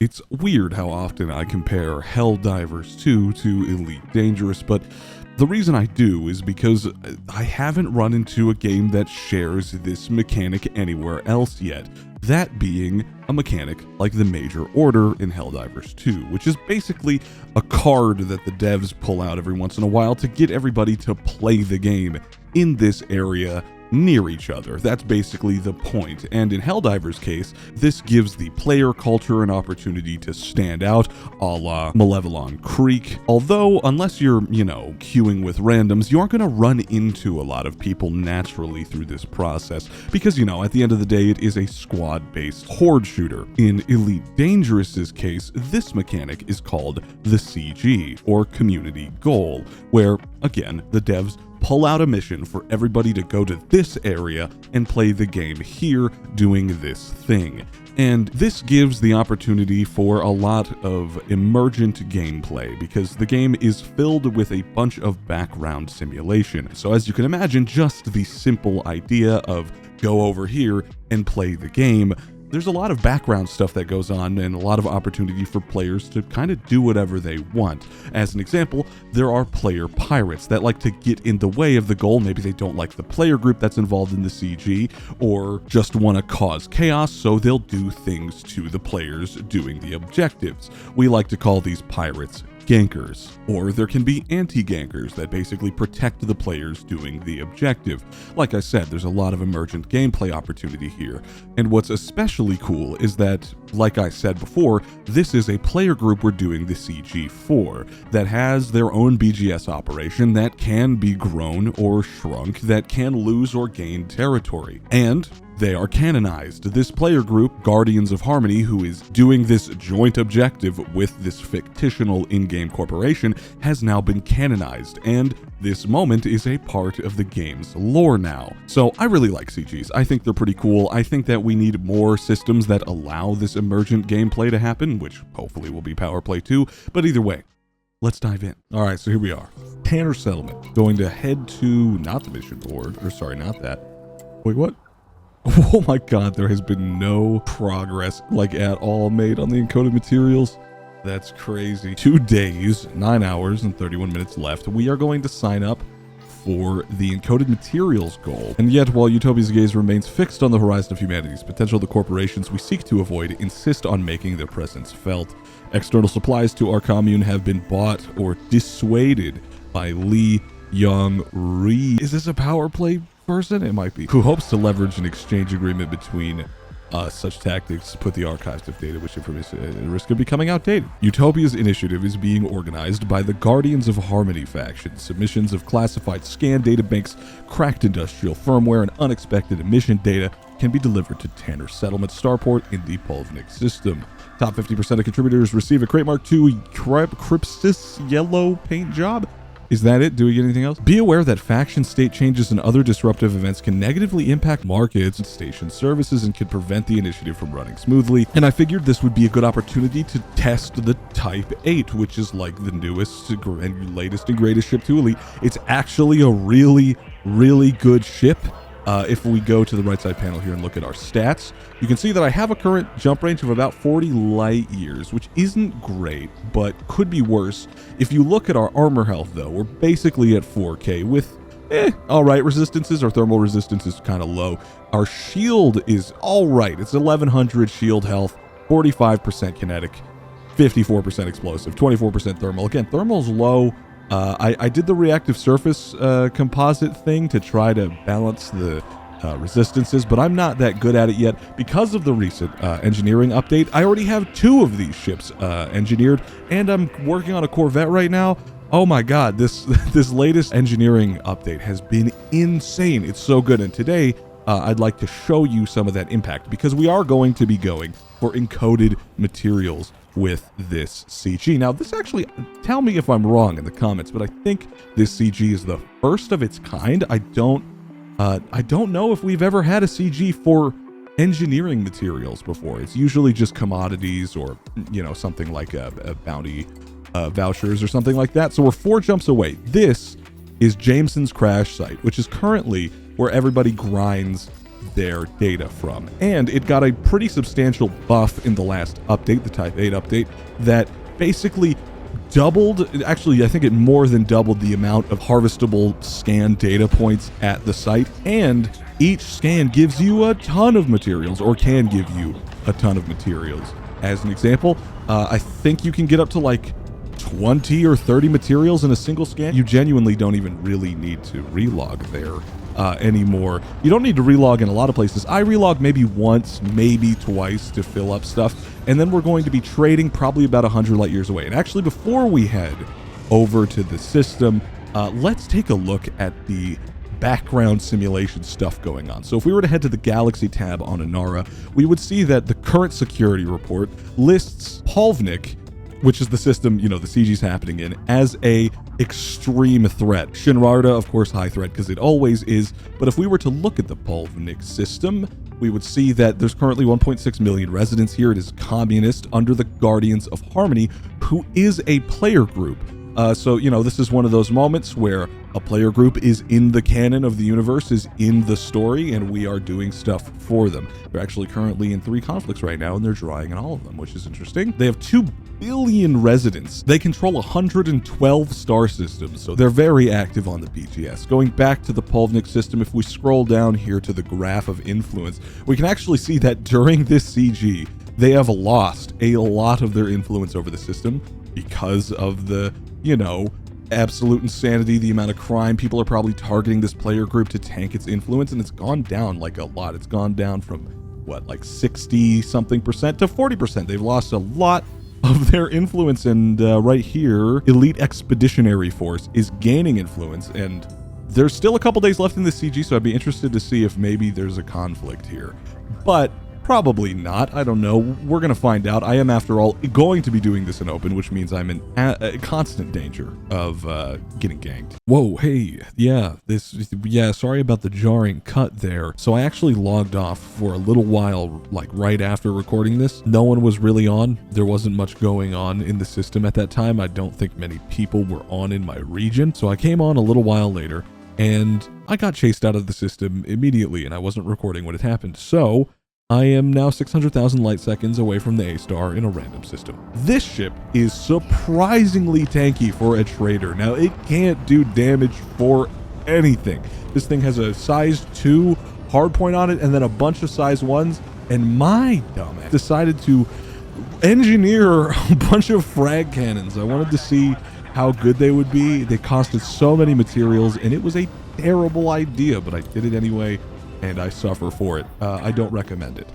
It's weird how often I compare Helldivers 2 to Elite Dangerous, but the reason I do is because I haven't run into a game that shares this mechanic anywhere else yet. That being a mechanic like the Major Order in Helldivers 2, which is basically a card that the devs pull out every once in a while to get everybody to play the game in this area near each other. That's basically the point. And in Helldiver's case, this gives the player culture an opportunity to stand out, a la Malevelon Creek. Although, unless you're, queuing with randoms, you aren't going to run into a lot of people naturally through this process, because, at the end of the day, it is a squad-based horde shooter. In Elite Dangerous's case, this mechanic is called the CG, or Community Goal, where, again, the devs pull out a mission for everybody to go to this area and play the game here doing this thing. And this gives the opportunity for a lot of emergent gameplay, because the game is filled with a bunch of background simulation. So as you can imagine, just the simple idea of go over here and play the game, there's a lot of background stuff that goes on and a lot of opportunity for players to kind of do whatever they want. As an example, there are player pirates that like to get in the way of the goal. Maybe they don't like the player group that's involved in the CG, or just want to cause chaos, so they'll do things to the players doing the objectives. We like to call these pirates gankers, or there can be anti-gankers that basically protect the players doing the objective. Like I said, there's a lot of emergent gameplay opportunity here, and what's especially cool is that, like I said before, this is a player group we're doing the CG for, that has their own BGS operation that can be grown or shrunk, that can lose or gain territory, and they are canonized. This player group, Guardians of Harmony, who is doing this joint objective with this fictional in-game corporation, has now been canonized, and this moment is a part of the game's lore now. So I really like CGs. I think they're pretty cool. I think that we need more systems that allow this emergent gameplay to happen, which hopefully will be Power Play 2, but either way, let's dive in. All right, so here we are. Tanner Settlement. Going to head to, not the mission board, or sorry, not that. Wait, what? Oh my god, there has been no progress, like at all, made on the encoded materials. That's crazy. 2 days, 9 hours, and 31 minutes left. We are going to sign up for the encoded materials goal. And yet, while Utopia's gaze remains fixed on the horizon of humanity's potential, the corporations we seek to avoid insist on making their presence felt. External supplies to our commune have been bought or dissuaded by Lee Young-Ri. Is this a power play person? It might be. Who hopes to leverage an exchange agreement between such tactics put the archives of data which information at risk of becoming outdated. Utopia's initiative is being organized by the Guardians of Harmony faction. Submissions of classified scan databanks, cracked industrial firmware, and unexpected emission data can be delivered to Tanner Settlement Starport in the Polvnik system. Top 50% of contributors receive a Crate Mark II Crypsis yellow paint job. Is that it? Do we get anything else? Be aware that faction state changes and other disruptive events can negatively impact markets and station services and can prevent the initiative from running smoothly. And I figured this would be a good opportunity to test the Type 8, which is like the newest and latest and greatest ship to Elite. It's actually a really, really good ship. If we go to the right side panel here and look at our stats, you can see that I have a current jump range of about 40 light years, which isn't great, but could be worse. If you look at our armor health, though, we're basically at 4K with, all right, resistances. Our thermal resistance is kind of low. Our shield is all right. It's 1100 shield health, 45% kinetic, 54% explosive, 24% thermal. Again, thermal's low. I did the reactive surface composite thing to try to balance the resistances, but I'm not that good at it yet. Because of the recent engineering update, I already have 2 of these ships engineered, and I'm working on a Corvette right now. Oh my god, this latest engineering update has been insane. It's so good, and today I'd like to show you some of that impact, because we are going to be going for encoded materials with this CG. Now, this actually, tell me if I'm wrong in the comments, but I think this CG is the first of its kind. I don't know if we've ever had a CG for engineering materials before. It's usually just commodities or, something like a bounty vouchers or something like that. So we're 4 jumps away. This is Jameson's crash site, which is currently where everybody grinds their data from. And it got a pretty substantial buff in the last update, the Type 8 update, that basically doubled, actually I think it more than doubled the amount of harvestable scan data points at the site, and each scan gives you a ton of materials, or can give you a ton of materials. As an example, I think you can get up to like 20 or 30 materials in a single scan. You genuinely don't even really need to relog there anymore. You don't need to relog in a lot of places. I relog maybe once, maybe twice to fill up stuff, and then we're going to be trading probably about 100 light years away. And actually, before we head over to the system, let's take a look at the background simulation stuff going on. So if we were to head to the Galaxy tab on Inara, we would see that the current security report lists Polvnik, which is the system, you know, the CG's happening in, as a extreme threat. Shinrarta, of course, high threat, because it always is. But if we were to look at the Polvnik system, we would see that there's currently 1.6 million residents here. It is communist under the Guardians of Harmony, who is a player group. So, you know, this is one of those moments where a player group is in the canon of the universe, is in the story, and we are doing stuff for them. They're actually currently in 3 conflicts right now, and they're drawing in all of them, which is interesting. They have 2 billion residents. They control 112 star systems, so they're very active on the BGS. Going back to the Polvnik system, if we scroll down here to the graph of influence, we can actually see that during this CG, they have lost a lot of their influence over the system because of the, you know, absolute insanity, the amount of crime. People are probably targeting this player group to tank its influence, and it's gone down like a lot. It's gone down from, what, like 60-something% to 40%. They've lost a lot of their influence, and right here, Elite Expeditionary Force is gaining influence, and there's still a couple days left in the CG, so I'd be interested to see if maybe there's a conflict here. But probably not. I don't know. We're going to find out. I am, after all, going to be doing this in open, which means I'm in constant danger of getting ganked. Whoa, hey, yeah, sorry about the jarring cut there. So I actually logged off for a little while, like right after recording this. No one was really on. There wasn't much going on in the system at that time. I don't think many people were on in my region. So I came on a little while later, and I got chased out of the system immediately, and I wasn't recording when it happened. So I am now 600,000 light seconds away from the A-star in a random system. This ship is surprisingly tanky for a trader. Now, it can't do damage for anything. This thing has a size 2 hardpoint on it and then a bunch of size 1s, and my dumbass decided to engineer a bunch of frag cannons. I wanted to see how good they would be. They costed so many materials, and it was a terrible idea, but I did it anyway, and I suffer for it. I don't recommend it.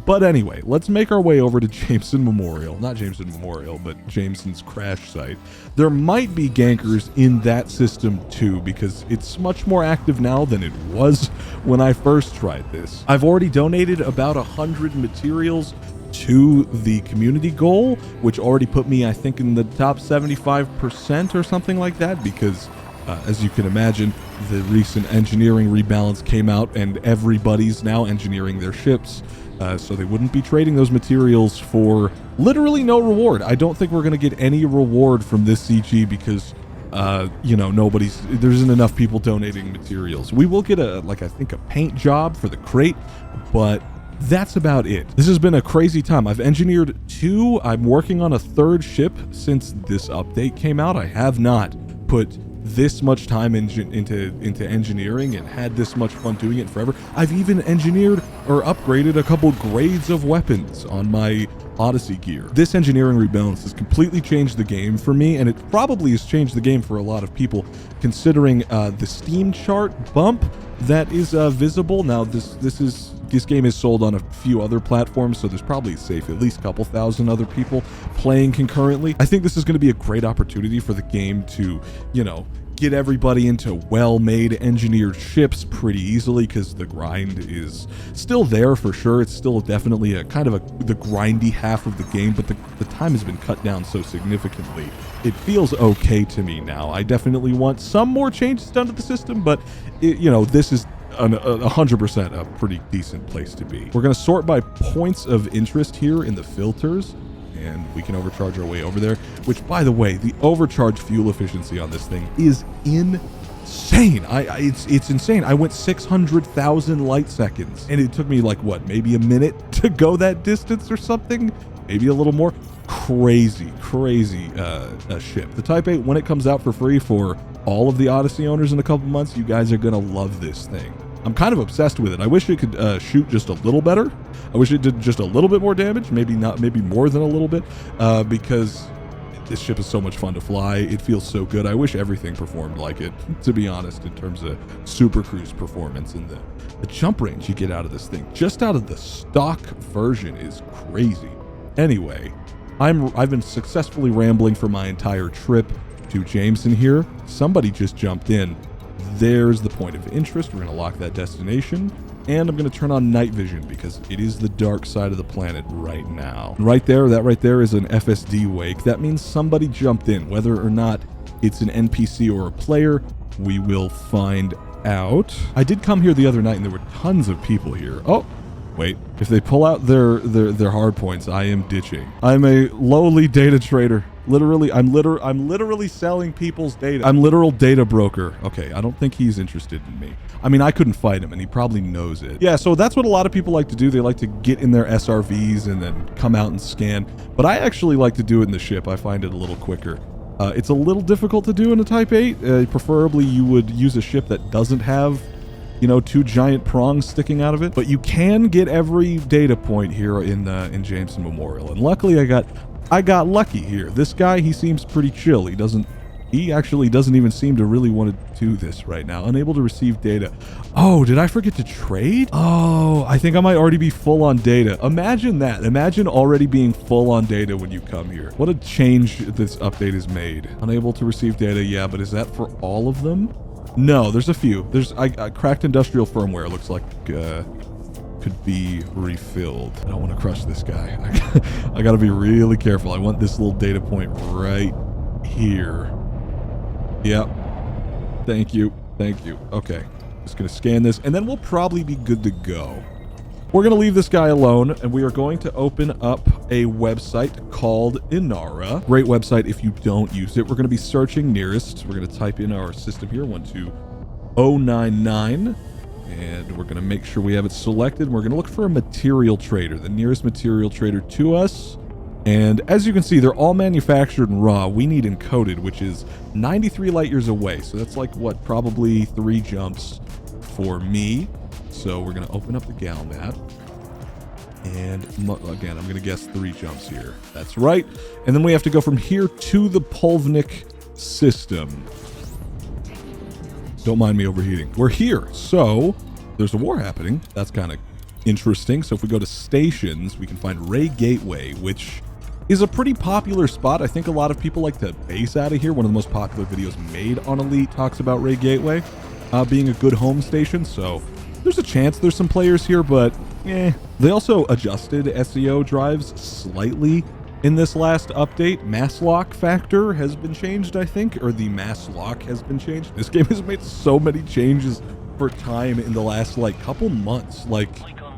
But anyway, let's make our way over to Jameson Memorial. Not Jameson Memorial, but Jameson's crash site. There might be gankers in that system too, because it's much more active now than it was when I first tried this. I've already donated about 100 materials to the community goal, which already put me, I think, in the top 75% or something like that, because as you can imagine, the recent engineering rebalance came out and everybody's now engineering their ships, so they wouldn't be trading those materials for literally no reward. I don't think we're going to get any reward from this CG because, you know, there isn't enough people donating materials. We will get I think a paint job for the crate, but that's about it. This has been a crazy time. I've engineered 2. I'm working on a 3rd ship since this update came out. I have not put this much time into engineering and had this much fun doing it forever. I've even engineered or upgraded a couple grades of weapons on my Odyssey gear. This engineering rebalance has completely changed the game for me, and it probably has changed the game for a lot of people, considering the Steam chart bump that is visible. Now, this game is sold on a few other platforms, so there's probably safe at least a couple thousand other people playing concurrently. I think this is going to be a great opportunity for the game to, you know, get everybody into well-made engineered ships pretty easily, because the grind is still there for sure. It's still definitely a kind of the grindy half of the game, but the time has been cut down so significantly. It feels okay to me now. I definitely want some more changes done to the system, but you know, this is 100% a pretty decent place to be. We're going to sort by points of interest here in the filters, and we can overcharge our way over there, which, by the way, the overcharge fuel efficiency on this thing is insane. insane. It's insane. I went 600,000 light seconds, and it took me like what, maybe a minute to go that distance or something, maybe a little more. Crazy ship. The Type 8, when it comes out for free for all of the Odyssey owners in a couple months, you guys are gonna love this thing. I'm kind of obsessed with it. I wish it could shoot just a little better. I wish it did just a little bit more damage, maybe more than a little bit, because this ship is so much fun to fly. It feels so good. I wish everything performed like it, to be honest, in terms of Super Cruise performance, and the jump range you get out of this thing, just out of the stock version, is crazy. Anyway, I've been successfully rambling for my entire trip to Jameson here. Somebody just jumped in. There's the point of interest. We're going to lock that destination, and I'm going to turn on night vision because it is the dark side of the planet right now. Right there, that right there is an FSD wake. That means somebody jumped in. Whether or not it's an NPC or a player, we will find out. I did come here the other night, and there were tons of people here. Oh, wait. If they pull out their hard points, I am ditching. I'm a lowly data trader. Literally, I'm literally selling people's data. I'm literal data broker. Okay, I don't think he's interested in me. I mean, I couldn't fight him, and he probably knows it. Yeah, so that's what a lot of people like to do. They like to get in their SRVs and then come out and scan. But I actually like to do it in the ship. I find it a little quicker. It's a little difficult to do in a Type 8. Preferably, you would use a ship that doesn't have, you know, two giant prongs sticking out of it. But you can get every data point here in Jameson Memorial. And luckily, I got lucky here. This guy, he seems pretty chill. He actually doesn't even seem to really want to do this right now. Unable to receive data. Oh, did I forget to trade? Oh, I think I might already be full on data. Imagine that. Imagine already being full on data when you come here. What a change this update has made. Unable to receive data, yeah, but is that for all of them? No, there's a few. There's cracked industrial firmware. Looks like could be refilled. I don't want to crush this guy. I got to be really careful. I want this little data point right here. Yep. Thank you. Thank you. Okay. Just going to scan this, and then we'll probably be good to go. We're going to leave this guy alone, and we are going to open up a website called Inara. Great website if you don't use it. We're going to be searching nearest. We're going to type in our system here, 12099. And we're going to make sure we have it selected. We're going to look for a material trader, the nearest material trader to us. And as you can see, they're all manufactured in raw. We need encoded, which is 93 light years away. So that's like, what, probably 3 jumps for me. So we're going to open up the gal map. And again, I'm going to guess 3 jumps here. That's right. And then we have to go from here to the Polvnik system. Don't mind me overheating. We're here. So there's a war happening. That's kind of interesting. So if we go to stations, we can find Ray Gateway, which is a pretty popular spot. I think a lot of people like to base out of here. One of the most popular videos made on Elite talks about Ray Gateway being a good home station. So there's a chance there's some players here, but They also adjusted SEO drives slightly in this last update. Mass lock factor has been changed, I think, or the mass lock has been changed. This game has made so many changes for time in the last couple months.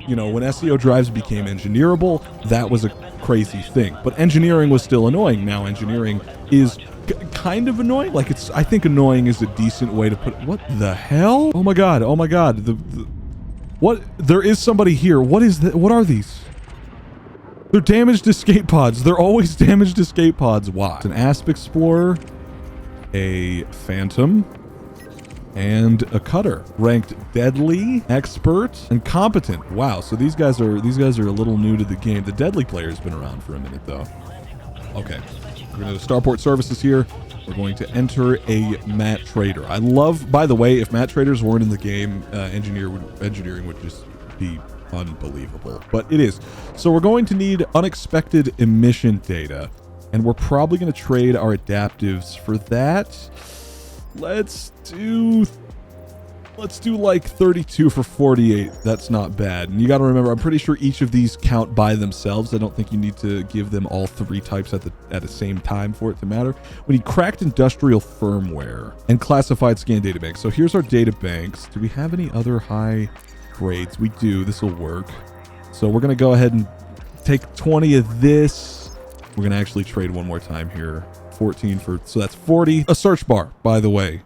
You know, when SEO drives became engineerable, that was a crazy thing. But engineering was still annoying. Now engineering is kind of annoying. I think annoying is a decent way to put it. What the hell? Oh my god. Oh my god. What? There is somebody here. What is that? What are these? They're damaged escape pods. They're always damaged escape pods. Why? It's an Asp Explorer, a Phantom, and a Cutter. Ranked Deadly, Expert, and Competent. Wow. So these guys are a little new to the game. The Deadly player's been around for a minute though. Okay. We're going to Starport Services here. We're going to enter a mat trader. I love, by the way, if mat traders weren't in the game, engineering would just be unbelievable, but it is. So we're going to need unexpected emission data, and we're probably going to trade our adaptives for that. Let's do like 32 for 48. That's not bad. And you got to remember, I'm pretty sure each of these count by themselves. I don't think you need to give them all 3 types at the same time for it to matter. We need cracked industrial firmware and classified scan data banks. So here's our data banks. Do we have any other high grades? We do. This will work. So we're going to go ahead and take 20 of this. We're going to actually trade one more time here. 14 for, so that's 40. A search bar, by the way,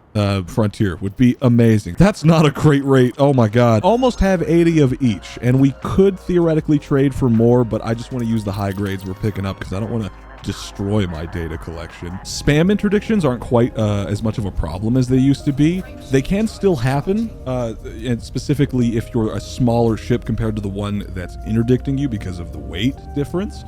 Frontier would be amazing. That's not a great rate. Oh my God. Almost have 80 of each, and we could theoretically trade for more, but I just want to use the high grades we're picking up because I don't want to destroy my data collection. Spam interdictions aren't quite as much of a problem as they used to be. They can still happen, and specifically if you're a smaller ship compared to the one that's interdicting you because of the weight difference.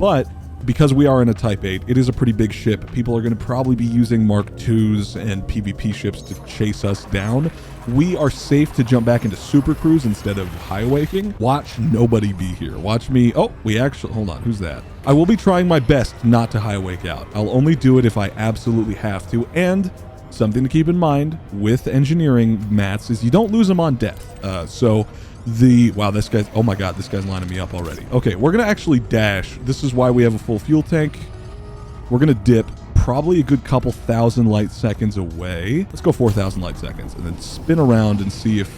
But because we are in a Type 8, it is a pretty big ship. People are going to probably be using Mark IIs and PvP ships to chase us down. We are safe to jump back into Super Cruise instead of high-waking. Watch nobody be here. Watch me. Oh, we actually, hold on, who's that? I will be trying my best not to high-wake out. I'll only do it if I absolutely have to. And something to keep in mind with engineering mats is you don't lose them on death. Wow, this guy's, oh my God, this guy's lining me up already. Okay, we're gonna actually dash. This is why we have a full fuel tank. We're gonna dip probably a good couple thousand light seconds away. Let's go 4,000 light seconds and then spin around and see if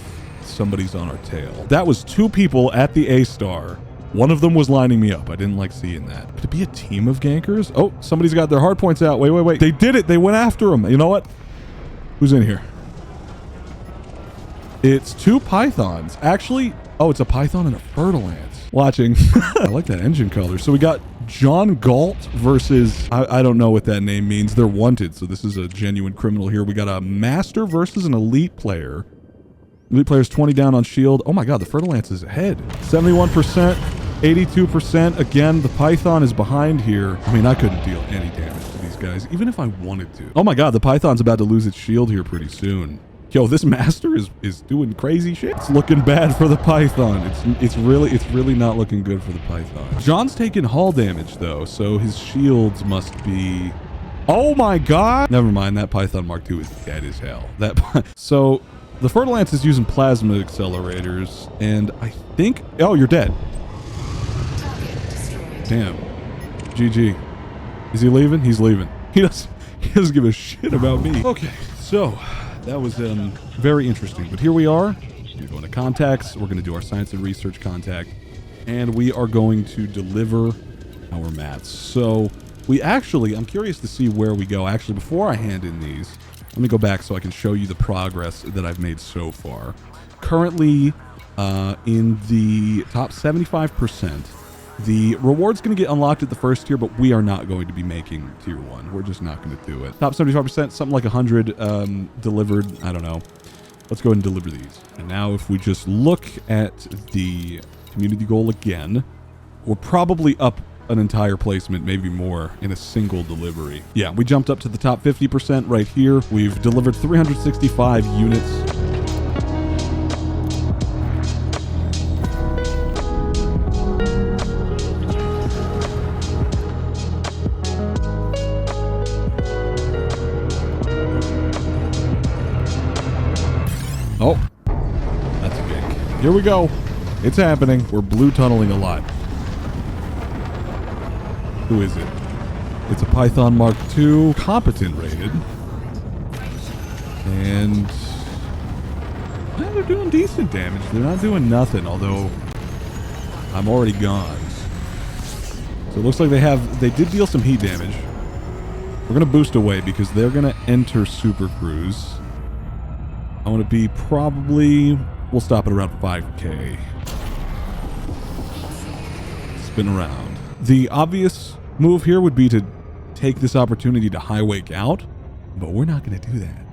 somebody's on our tail. That was 2 people at the A-star. One of them was lining me up. I didn't like seeing that. Could it be a team of gankers? Oh, somebody's got their hard points out. Wait. They did it. They went after him. You know what? Who's in here? It's 2 pythons. Actually, oh, it's a python and a fertilance. Watching. I like that engine color. So we got John Galt versus, I don't know what that name means. They're wanted, so this is a genuine criminal here. We got a master versus an elite player. Elite player's 20 down on shield. Oh my God, the fertilance is ahead. 71%, 82%. Again, the python is behind here. I mean, I couldn't deal any damage to these guys, even if I wanted to. Oh my God, the python's about to lose its shield here pretty soon. Yo, this master is doing crazy shit. It's looking bad for the python. It's really not looking good for the python. John's taking hull damage though, so his shields must be. Oh my God! Never mind. That python Mark II is dead as hell. So the fertilance is using plasma accelerators, and I think. Oh, you're dead. Damn. GG. Is he leaving? He's leaving. He doesn't give a shit about me. Okay, so. That was very interesting, but here we are. We're going to go into contacts. We're going to do our science and research contact, and we are going to deliver our mats. So I'm curious to see where we go. Actually, before I hand in these, let me go back so I can show you the progress that I've made so far. Currently in the top 75%. The reward's going to get unlocked at the first tier, but we are not going to be making tier 1. We're just not going to do it. Top 75%, something like 100 delivered. I don't know. Let's go ahead and deliver these. And now if we just look at the community goal again, we're probably up an entire placement, maybe more, in a single delivery. Yeah, we jumped up to the top 50% right here. We've delivered 365 units. Oh, that's a gank. Here we go. It's happening. We're blue tunneling a lot. Who is it? It's a Python Mark II, competent rated. And yeah, they're doing decent damage. They're not doing nothing, although I'm already gone. So it looks like they did deal some heat damage. We're going to boost away because they're going to enter Super Cruise. I want to be probably, we'll stop at around 5K. Spin around. The obvious move here would be to take this opportunity to high wake out, but we're not going to do that.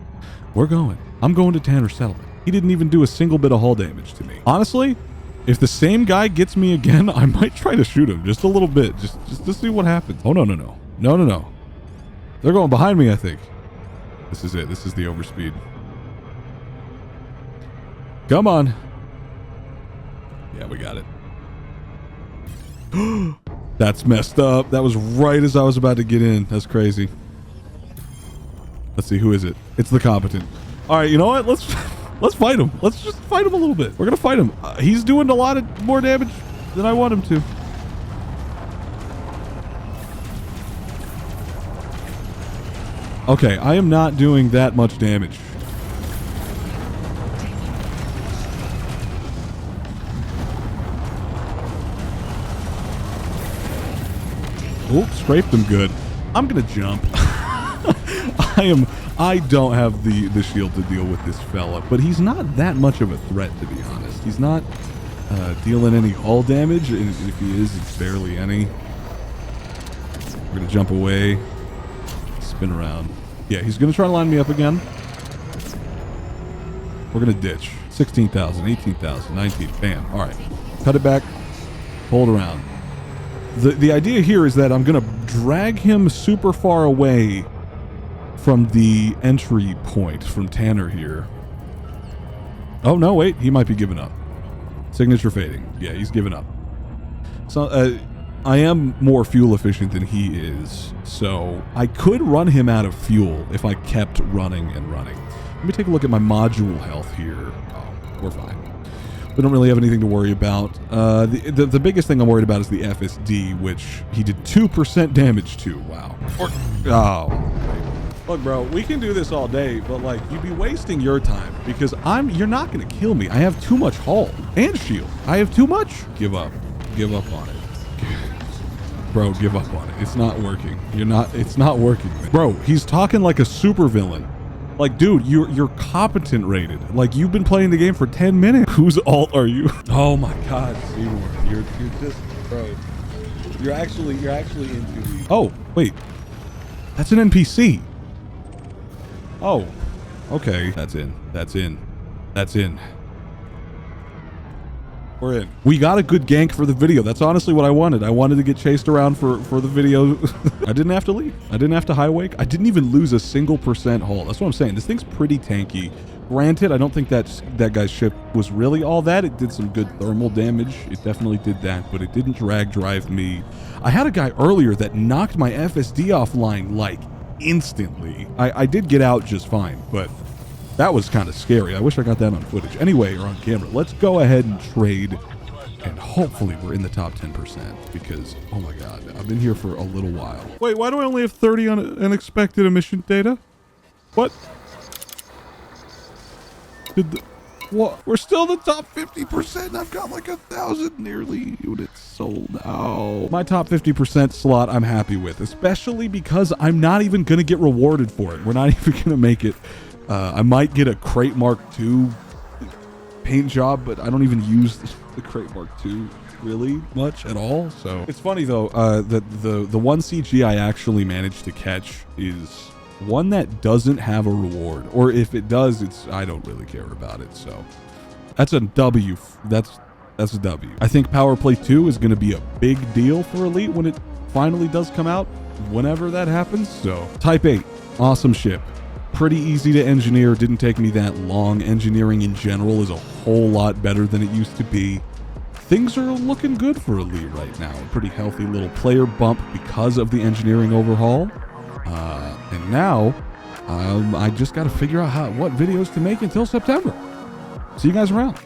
I'm going to Tanner Settlement. He didn't even do a single bit of hull damage to me. Honestly, if the same guy gets me again, I might try to shoot him just a little bit, just to see what happens. Oh, no. They're going behind me, I think. This is it. This is the overspeed. Come on. Yeah, we got it. That's messed up. That was right as I was about to get in. That's crazy. Let's see, who is it? It's the competent. All right, you know what? Let's fight him. Let's just fight him a little bit. We're gonna fight him. He's doing a lot of more damage than I want him to. Okay, I am not doing that much damage. Oh, scraped him good. I'm gonna jump. I don't have the shield to deal with this fella, but he's not that much of a threat, to be honest. He's not dealing any hull damage, and if he is, it's barely any. We're gonna jump away, spin around. Yeah, he's gonna try to line me up again. We're gonna ditch. 16,000, 18,000, 19, bam. All right, cut it back, hold around. The idea here is that I'm gonna drag him super far away from the entry point from Tanner here. Oh no, wait, he might be giving up. Signature fading. Yeah, he's giving up. So I am more fuel efficient than he is, so I could run him out of fuel if I kept running and running. Let me take a look at my module health here. Oh, we're fine. We don't really have anything to worry about. The biggest thing I'm worried about is the FSD, which he did 2% damage to. Wow. Oh. Look, bro, we can do this all day, but like, you'd be wasting your time because you're not going to kill me. I have too much hull and shield. I have too much. Give up. Give up on it. Bro, give up on it. It's not working. It's not working. Bro, he's talking like a supervillain. Like, dude, you're competent rated. Like, you've been playing the game for 10 minutes. Whose alt are you? Oh my God, Seymour. You're just, bro. You're actually into the... Oh, wait. That's an NPC. Oh, okay. That's in. That's in. That's in. We're in. We got a good gank for the video. That's honestly what I wanted. I wanted to get chased around for the video. I didn't have to leave. I didn't have to high wake. I didn't even lose a single % hull. That's what I'm saying. This thing's pretty tanky. Granted, I don't think that guy's ship was really all that. It did some good thermal damage. It definitely did that, but it didn't drag drive me. I had a guy earlier that knocked my FSD offline like instantly. I did get out just fine, but that was kind of scary. I wish I got that on footage. Anyway, or on camera. Let's go ahead and trade, and hopefully we're in the top 10% because, oh my God, I've been here for a little while. Wait, why do I only have 30 on unexpected emission data? What? What? We're still in the top 50%. I've got like 1,000 nearly units sold. Oh, my top 50% slot I'm happy with, especially because I'm not even going to get rewarded for it. We're not even going to make it. I might get a Crate Mark II paint job, but I don't even use the Crate Mark II really much at all. So it's funny though, that the one CG I actually managed to catch is one that doesn't have a reward, or if it does, I don't really care about it. So that's a W. That's a W. I think Power Play 2 is going to be a big deal for Elite when it finally does come out, whenever that happens. So Type 8, awesome ship. Pretty easy to engineer, didn't take me that long. Engineering in general is a whole lot better than it used to be. Things are looking good for Elite right now. A pretty healthy little player bump because of the engineering overhaul. And now, I just got to figure out what videos to make until September. See you guys around.